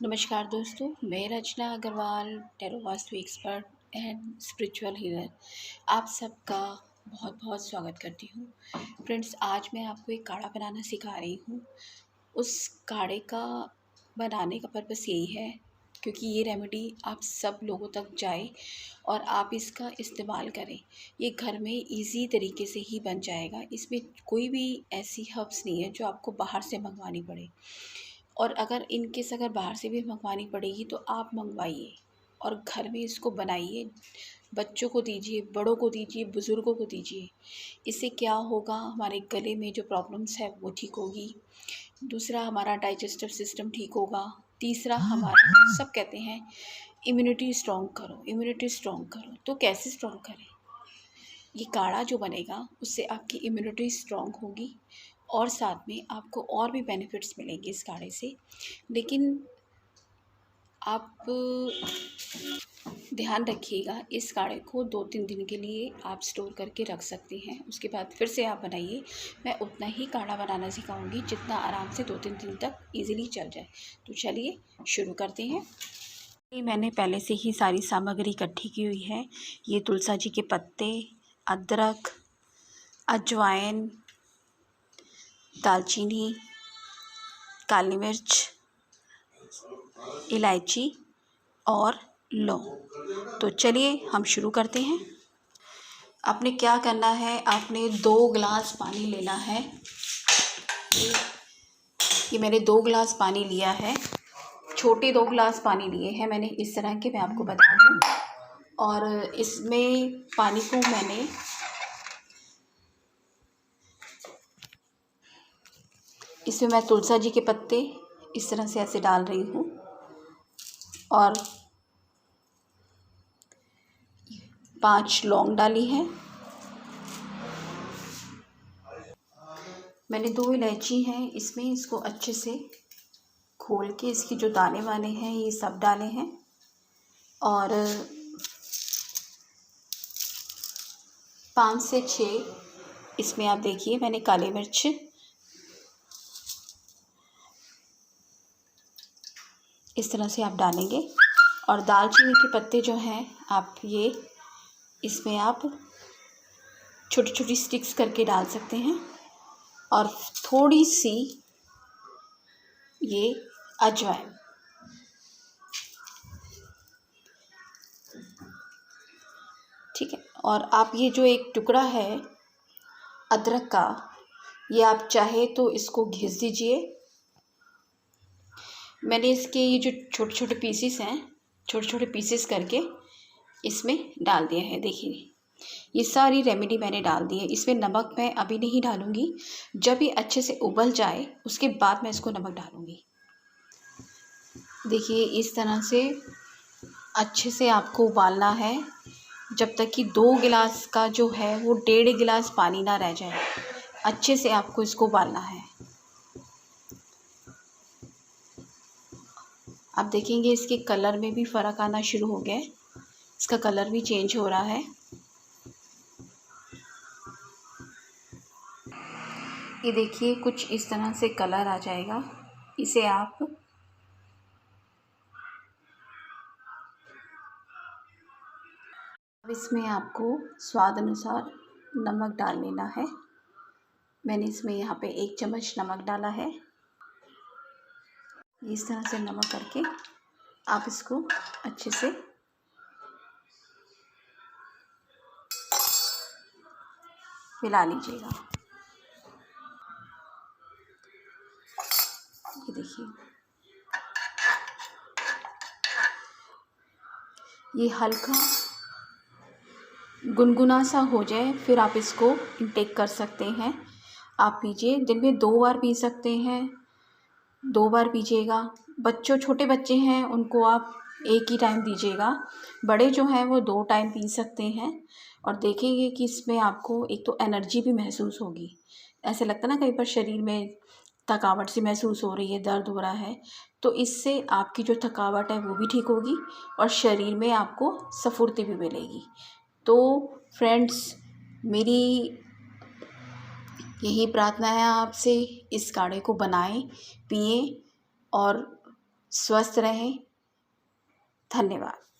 नमस्कार दोस्तों, मैं Rachna Agarwal, tarot Vastu expert and spiritual healer आप सबका बहुत बहुत स्वागत करती हूँ। फ्रेंड्स, आज मैं आपको एक काढ़ा बनाना सिखा रही हूँ। उस काढ़े का बनाने का पर्पस यही है क्योंकि ये रेमेडी आप सब लोगों तक जाए और आप इसका इस्तेमाल करें। ये घर में इजी तरीके से ही बन जाएगा। इसमें कोई भी ऐसी हर्ब्स नहीं है जो आपको बाहर से मंगवानी पड़े। और अगर इन केस अगर बाहर से भी मंगवानी पड़ेगी तो आप मंगवाइए और घर में इसको बनाइए। बच्चों को दीजिए, बड़ों को दीजिए, बुज़ुर्गों को दीजिए। इससे क्या होगा, हमारे गले में जो प्रॉब्लम्स है वो ठीक होगी। दूसरा, हमारा डाइजेस्टिव सिस्टम ठीक होगा। तीसरा, हमारा सब कहते हैं इम्यूनिटी स्ट्रॉन्ग करो, इम्यूनिटी स्ट्रॉन्ग करो। तो कैसे स्ट्रॉन्ग करें? ये काढ़ा जो बनेगा उससे आपकी इम्यूनिटी स्ट्रॉन्ग होगी और साथ में आपको और भी बेनिफिट्स मिलेंगे इस काढ़े से। लेकिन आप ध्यान रखिएगा, इस काढ़े को 2-3 दिन के लिए आप स्टोर करके रख सकते हैं। उसके बाद फिर से आप बनाइए। मैं उतना ही काढ़ा बनाना सिखाऊंगी जितना आराम से 2-3 दिन तक इजीली चल जाए। तो चलिए शुरू करते हैं। ये मैंने पहले से ही सारी सामग्री इकट्ठी की हुई है। ये तुलसी जी के पत्ते, अदरक, अजवाइन, दालचीनी, काली मिर्च, इलायची और लौंग। तो चलिए हम शुरू करते हैं। आपने क्या करना है, आपने 2 गिलास पानी लेना है। ये मैंने 2 गिलास पानी लिया है। छोटे 2 गिलास पानी लिए हैं मैंने इस तरह के, मैं आपको बता दूँ। और इसमें पानी को इसमें मैं तुलसी जी के पत्ते इस तरह से ऐसे डाल रही हूँ और 5 लौंग डाली है। मैंने 2 इलायची हैं इसमें, इसको अच्छे से खोल के इसकी जो दाने वाने हैं ये सब डाले हैं। और 5 से 6 इसमें आप देखिए मैंने काली मिर्च, इस तरह से आप डालेंगे। और दालचीनी के पत्ते जो हैं आप ये इसमें आप छोटी छोटी स्टिक्स करके डाल सकते हैं। और थोड़ी सी ये अजवाइन, ठीक है। और आप ये जो एक टुकड़ा है अदरक का, ये आप चाहे तो इसको घिस दीजिए। मैंने इसके ये जो छोटे छोटे पीसेस हैं, छोटे छोटे पीसेस करके इसमें डाल दिया है। देखिए ये सारी रेमेडी मैंने डाल दी है। इसमें नमक मैं अभी नहीं डालूँगी, जब ये अच्छे से उबल जाए उसके बाद मैं इसको नमक डालूँगी। देखिए इस तरह से अच्छे से आपको उबालना है जब तक कि 2 गिलास का जो है वो 1.5 गिलास पानी ना रह जाए। अच्छे से आपको इसको उबालना है। आप देखेंगे इसके कलर में भी फ़र्क आना शुरू हो गया है। इसका कलर भी चेंज हो रहा है। ये देखिए कुछ इस तरह से कलर आ जाएगा। इसे आप अब इसमें आपको स्वाद अनुसार नमक डाल लेना है। मैंने इसमें यहाँ पे 1 चम्मच नमक डाला है। इस तरह से नमक करके आप इसको अच्छे से मिला लीजिएगा। ये देखिए ये हल्का गुनगुना सा हो जाए फिर आप इसको इंटेक कर सकते हैं। आप पीजिए, दिन में 2 बार पी सकते हैं, 2 बार पीजिएगा। छोटे बच्चे हैं उनको आप 1 ही टाइम दीजिएगा। बड़े जो हैं वो 2 टाइम पी सकते हैं। और देखेंगे कि इसमें आपको एक तो एनर्जी भी महसूस होगी। ऐसे लगता है ना कई बार शरीर में थकावट सी महसूस हो रही है, दर्द हो रहा है, तो इससे आपकी जो थकावट है वो भी ठीक होगी और शरीर में आपको स्फूर्ति भी मिलेगी। तो फ्रेंड्स, मेरी यही प्रार्थना है आपसे, इस काढ़े को बनाएं, पिएं और स्वस्थ रहें। धन्यवाद।